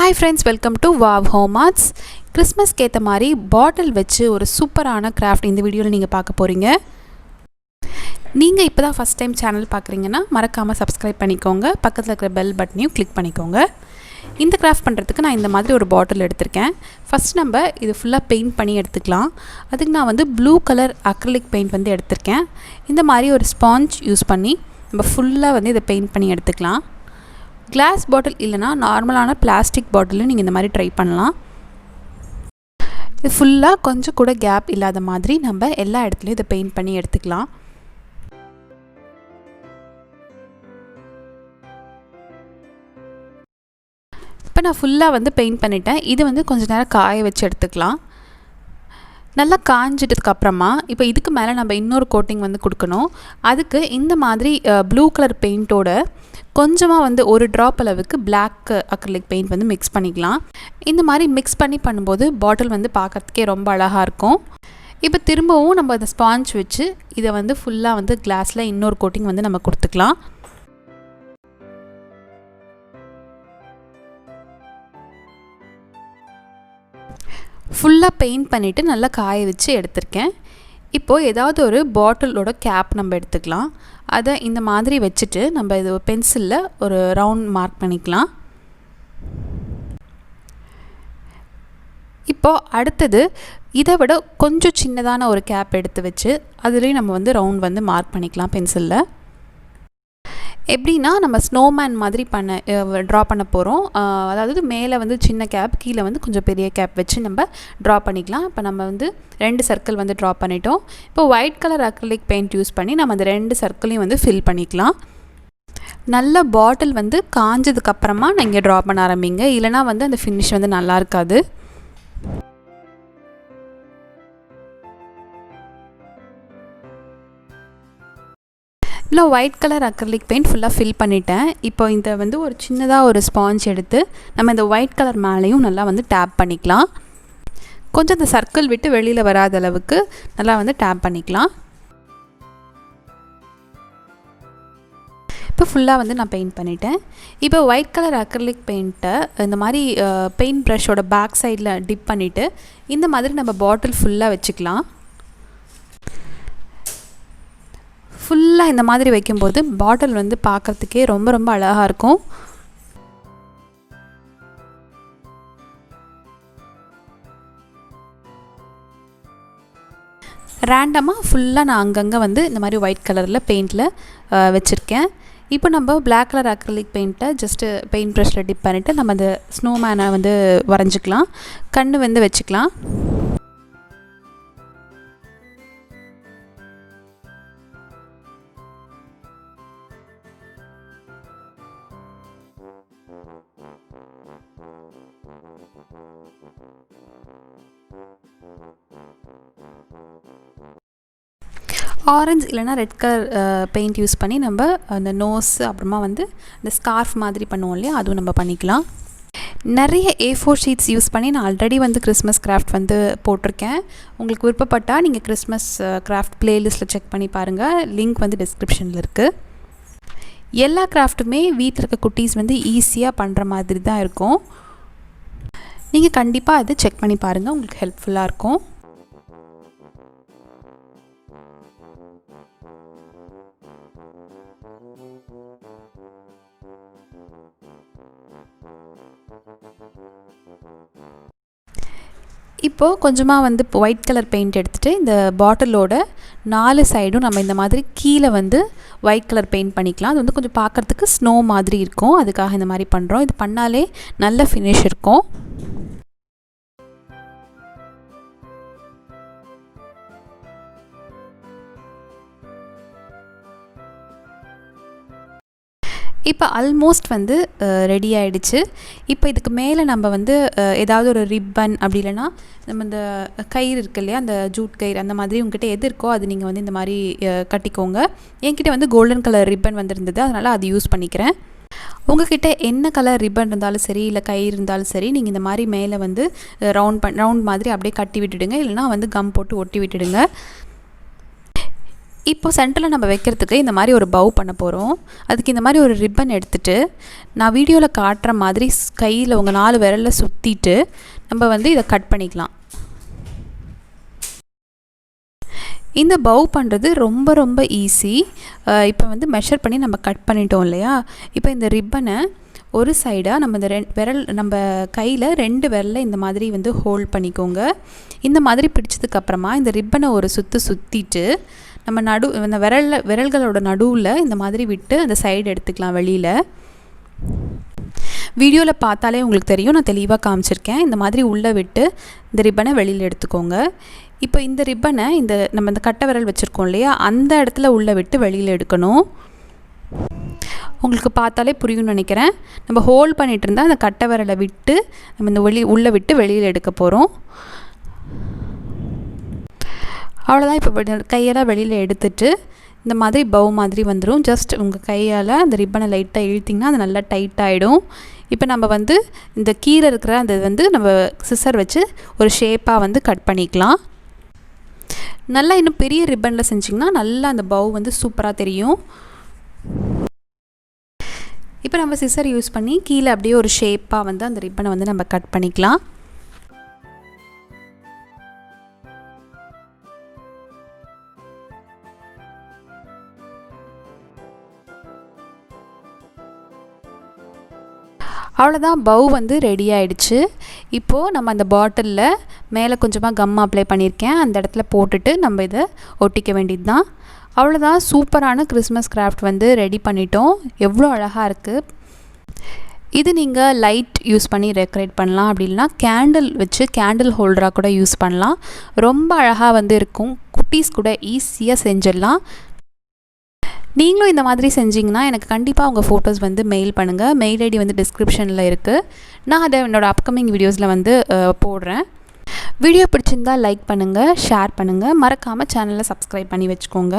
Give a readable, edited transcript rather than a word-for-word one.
Hi friends, welcome to Wow Home Arts. Christmas கேத்த மாதிரி பாட்டில் வச்சு ஒரு சூப்பரான கிராஃப்ட் இந்த வீடியோவில் நீங்கள் பார்க்க போகிறீங்க. நீங்கள் இப்போ தான் ஃபஸ்ட் டைம் சேனல் பார்க்குறீங்கன்னா மறக்காமல் சப்ஸ்கிரைப் பண்ணிக்கோங்க. பக்கத்தில் இருக்கிற பெல் பட்டனையும் கிளிக் பண்ணிக்கோங்க. இந்த கிராஃப்ட் பண்ணுறதுக்கு நான் இந்த மாதிரி ஒரு பாட்டில் எடுத்திருக்கேன். ஃபஸ்ட் நம்ம இது ஃபுல்லாக பெயிண்ட் பண்ணி எடுத்துக்கலாம். அதுக்கு நான் வந்து ப்ளூ கலர் அக்ரிலிக் பெயிண்ட் வந்து எடுத்திருக்கேன். இந்த மாதிரி ஒரு ஸ்பாஞ்ச் யூஸ் பண்ணி நம்ம ஃபுல்லாக வந்து இதை பெயிண்ட் பண்ணி எடுத்துக்கலாம். கிளாஸ் பாட்டில் இல்லைனா நார்மலான பிளாஸ்டிக் பாட்டிலும் நீங்கள் இந்த மாதிரி ட்ரை பண்ணலாம். இது ஃபுல்லாக கொஞ்சம் கூட கேப் இல்லாத மாதிரி நம்ம எல்லா இடத்துலையும் இதை பெயிண்ட் பண்ணி எடுத்துக்கலாம். இப்போ நான் ஃபுல்லாக வந்து பெயிண்ட் பண்ணிட்டேன். இது வந்து கொஞ்சம் நேரம் காய வச்சு எடுத்துக்கலாம். நல்லா காஞ்சிட்டதுக்கப்புறமா இப்போ இதுக்கு மேலே நம்ம இன்னொரு கோட்டிங் வந்து கொடுக்கணும். அதுக்கு இந்த மாதிரி ப்ளூ கலர் பெயிண்ட்டோட கொஞ்சமாக வந்து ஒரு ட்ராப் அளவுக்கு பிளாக் அக்ரிலிக் பெயிண்ட் வந்து மிக்ஸ் பண்ணிக்கலாம். இந்த மாதிரி மிக்ஸ் பண்ணி பண்ணும்போது பாட்டில் வந்து பார்க்குறதுக்கே ரொம்ப அழகாக இருக்கும். இப்போ திரும்பவும் நம்ம அந்த ஸ்பாஞ்ச் வச்சு இதை வந்து ஃபுல்லாக வந்து கிளாஸில் இன்னொரு கோட்டிங் வந்து நம்ம கொடுத்துக்கலாம். ஃபுல்லாக பெயிண்ட் பண்ணிவிட்டு நல்லா காய வச்சு எடுத்திருக்கேன். இப்போது ஏதாவது ஒரு பாட்டிலோட கேப் நம்ம எடுத்துக்கலாம். அதை இந்த மாதிரி வச்சுட்டு நம்ம இது பென்சிலில் ஒரு ரவுண்ட் மார்க் பண்ணிக்கலாம். இப்போது அடுத்தது இதை விட கொஞ்சம் சின்னதான ஒரு கேப் எடுத்து வச்சு அதுலேயும் நம்ம வந்து ரவுண்ட் வந்து மார்க் பண்ணிக்கலாம் பென்சிலில். எப்படின்னா நம்ம ஸ்னோமேன் மாதிரி ட்ரா பண்ண போகிறோம். அதாவது மேலே வந்து சின்ன கேப், கீழே வந்து கொஞ்சம் பெரிய கேப் வச்சு நம்ம ட்ரா பண்ணிக்கலாம். இப்போ நம்ம வந்து 2 சர்க்கிள் வந்து ட்ரா பண்ணிட்டோம். இப்போ white colour acrylic paint use பண்ணி நம்ம அந்த 2 சர்க்கிளையும் வந்து ஃபில் பண்ணிக்கலாம். நல்ல பாட்டில் வந்து காஞ்சதுக்கப்புறமா நீங்கள் ட்ரா பண்ண ஆரம்பிங்க. இல்லைனா வந்து அந்த ஃபினிஷ் வந்து நல்லா இருக்காது. இல்லை ஒயிட் கலர் அக்ரிலிக் பெயிண்ட் ஃபுல்லாக ஃபில் பண்ணிட்டேன். இப்போ இதை வந்து ஒரு சின்னதாக ஒரு ஸ்பாஞ்ச் எடுத்து நம்ம இந்த ஒயிட் கலர் மேலேயும் நல்லா வந்து டேப் பண்ணிக்கலாம். கொஞ்சம் இந்த சர்க்கிள் விட்டு வெளியில் வராத அளவுக்கு நல்லா வந்து டேப் பண்ணிக்கலாம். இப்போ ஃபுல்லாக வந்து நான் பெயிண்ட் பண்ணிட்டேன். இப்போ ஒயிட் கலர் அக்ரிலிக் பெயிண்ட்டை இந்த மாதிரி பெயிண்ட் ப்ரஷோட பேக் சைடில் டிப் பண்ணிவிட்டு இந்த மாதிரி நம்ம பாட்டில் ஃபுல்லாக வச்சுக்கலாம். ஃபுல்லாக இந்த மாதிரி வைக்கும்போது பாட்டில் வந்து பார்க்குறதுக்கே ரொம்ப ரொம்ப அழகாக இருக்கும். ரேண்டமாக ஃபுல்லாக நான் அங்கங்கே வந்து இந்த மாதிரி ஒயிட் கலரில் பெயிண்டில் வச்சுருக்கேன். இப்போ நம்ம பிளாக் கலர் அக்ரிலிக் பெயிண்ட்டை ஜஸ்ட்டு பெயிண்ட் ப்ரஷில் டிப் பண்ணிவிட்டு நம்ம அந்த ஸ்னோமேனை வந்து வரைஞ்சிக்கலாம். கண் வந்து வச்சுக்கலாம். ஆரஞ்சு இல்லைனா ரெட் கலர் பெயிண்ட் யூஸ் பண்ணி நம்ம அந்த நோஸ் அப்புறமா வந்து இந்த ஸ்கார்ஃப் மாதிரி பண்ணுவோம் இல்லையா, அதுவும் நம்ம பண்ணிக்கலாம். நிறைய A4 ஷீட்ஸ் யூஸ் பண்ணி நான் ஆல்ரெடி வந்து கிறிஸ்மஸ் கிராஃப்ட் வந்து போட்டிருக்கேன். உங்களுக்கு விருப்பப்பட்டால் நீங்கள் கிறிஸ்மஸ் கிராஃப்ட் ப்ளேலிஸ்ட்டில் செக் பண்ணி பாருங்கள். லிங்க் வந்து டிஸ்கிரிப்ஷனில் இருக்குது. எல்லா கிராஃப்ட்டுமே வீட்டில் இருக்க குட்டீஸ் வந்து ஈஸியாக பண்ணுற மாதிரி தான் இருக்கும். நீங்கள் கண்டிப்பாக அதை செக் பண்ணி பாருங்கள், உங்களுக்கு ஹெல்ப்ஃபுல்லாக இருக்கும். இப்போது கொஞ்சமாக வந்து ஒயிட் கலர் பெயிண்ட் எடுத்துகிட்டு இந்த பாட்டிலோட 4 சைடும் நம்ம இந்த மாதிரி கீழே வந்து ஒயிட் கலர் பெயிண்ட் பண்ணிக்கலாம். அது வந்து கொஞ்சம் பார்க்குறதுக்கு ஸ்னோ மாதிரி இருக்கும். அதுக்காக இந்த மாதிரி பண்ணுறோம். இது பண்ணாலே நல்ல ஃபினிஷ் இருக்கும். இப்போ ஆல்மோஸ்ட் வந்து ரெடி ஆகிடுச்சு. இப்போ இதுக்கு மேலே நம்ம வந்து ஏதாவது ஒரு ரிப்பன் அப்படி இல்லைனா நம்ம இந்த கயிறு இருக்குது இல்லையா, அந்த ஜூட் கயிறு அந்த மாதிரி உங்ககிட்ட எது இருக்கோ அது நீங்கள் வந்து இந்த மாதிரி கட்டிக்கோங்க. என்கிட்ட வந்து கோல்டன் கலர் ரிப்பன் வந்துருந்தது, அதனால் அது யூஸ் பண்ணிக்கிறேன். உங்கள்கிட்ட என்ன கலர் ரிப்பன் இருந்தாலும் சரி இல்லை கயிறு இருந்தாலும் சரி நீங்கள் இந்த மாதிரி மேலே வந்து ரவுண்ட் மாதிரி அப்படியே கட்டி விட்டுடுங்க. இல்லைனா வந்து கம் போட்டு ஒட்டி விட்டுடுங்க. இப்போ சென்டரில் நம்ம வைக்கிறதுக்கு இந்த மாதிரி ஒரு பவ் பண்ண போகிறோம். அதுக்கு இந்த மாதிரி ஒரு ரிப்பன் எடுத்துகிட்டு நான் வீடியோவில் காட்டுற மாதிரி கையில் உங்கள் 4 விரலில் சுற்றிட்டு நம்ம வந்து இதை கட் பண்ணிக்கலாம். இந்த பவ் பண்ணுறது ரொம்ப ரொம்ப ஈஸி. இப்போ வந்து மெஷர் பண்ணி நம்ம கட் பண்ணிட்டோம் இல்லையா? இப்போ இந்த ரிப்பனை ஒரு சைடாக நம்ம இந்த நம்ம கையில் 2 விரலில் இந்த மாதிரி வந்து ஹோல்ட் பண்ணிக்கோங்க. இந்த மாதிரி பிடிச்சதுக்கப்புறமா இந்த ரிப்பனை ஒரு சுற்றிட்டு நம்ம இந்த விரல்களோட நடுவில் இந்த மாதிரி விட்டு அந்த சைடு எடுத்துக்கலாம் வெளியில். வீடியோவில் பார்த்தாலே உங்களுக்கு தெரியும், நான் தெளிவாக காமிச்சிருக்கேன். இந்த மாதிரி உள்ளே விட்டு இந்த ரிப்பனை வெளியில் எடுத்துக்கோங்க. இப்போ இந்த ரிப்பனை நம்ம இந்த கட்டை விரல் வச்சுருக்கோம் இல்லையா, அந்த இடத்துல உள்ளே விட்டு வெளியில் எடுக்கணும். உங்களுக்கு பார்த்தாலே புரியும்னு நினைக்கிறேன். நம்ம ஹோல்ட் பண்ணிகிட்டு இருந்தால் அந்த கட்டை விரலை விட்டு நம்ம இந்த உள்ளே விட்டு வெளியில் எடுக்க போகிறோம். அவ்வளோதான். இப்போ கையெல்லாம் வெளியில் எடுத்துட்டு இந்த மாதிரி பவ் மாதிரி வந்துடும். ஜஸ்ட் உங்கள் கையால் அந்த ரிப்பனை லைட்டாக இழுத்திங்கன்னா அது நல்லா டைட் ஆகிடும். இப்போ நம்ம வந்து இந்த கீழே இருக்கிற அந்த வந்து நம்ம சிசர் வச்சு ஒரு ஷேப்பாக வந்து கட் பண்ணிக்கலாம். நல்லா இன்னும் பெரிய ரிப்பனில் செஞ்சிங்கன்னா நல்லா அந்த பவ் வந்து சூப்பராக தெரியும். இப்போ நம்ம சிசர் யூஸ் பண்ணி கீழே அப்படியே ஒரு ஷேப்பாக வந்து அந்த ரிப்பனை வந்து நம்ம கட் பண்ணிக்கலாம். அவ்வளோதான், பவ் வந்து ரெடி ஆகிடுச்சு. இப்போது நம்ம அந்த பாட்டிலில் மேலே கொஞ்சமாக கம் அப்ளை பண்ணியிருக்கேன், அந்த இடத்துல போட்டுட்டு நம்ம இதை ஒட்டிக்க வேண்டியது தான். அவ்வளோதான், சூப்பரான கிறிஸ்மஸ் கிராஃப்ட் வந்து ரெடி பண்ணிட்டோம். எவ்வளோ அழகாக இருக்குது. இது நீங்கள் லைட் யூஸ் பண்ணி டெக்கரேட் பண்ணலாம், அப்படி இல்லைனா கேண்டில் வச்சு கேண்டில் ஹோல்டராக கூட யூஸ் பண்ணலாம். ரொம்ப அழகாக வந்து இருக்கும். குட்டீஸ் கூட ஈஸியாக செஞ்சிடலாம். நீங்களும் இந்த மாதிரி செஞ்சிங்கன்னா எனக்கு கண்டிப்பாக உங்கள் ஃபோட்டோஸ் வந்து மெயில் பண்ணுங்கள். மெயில் ஐடி வந்து டிஸ்கிரிப்ஷனில் இருக்குது. நான் அதை என்னோடய அப்கமிங் வீடியோஸில் வந்து போடுறேன். வீடியோ பிடிச்சிருந்தால் லைக் பண்ணுங்கள், ஷேர் பண்ணுங்கள், மறக்காமல் சேனலை சப்ஸ்கிரைப் பண்ணி வச்சுக்கோங்க.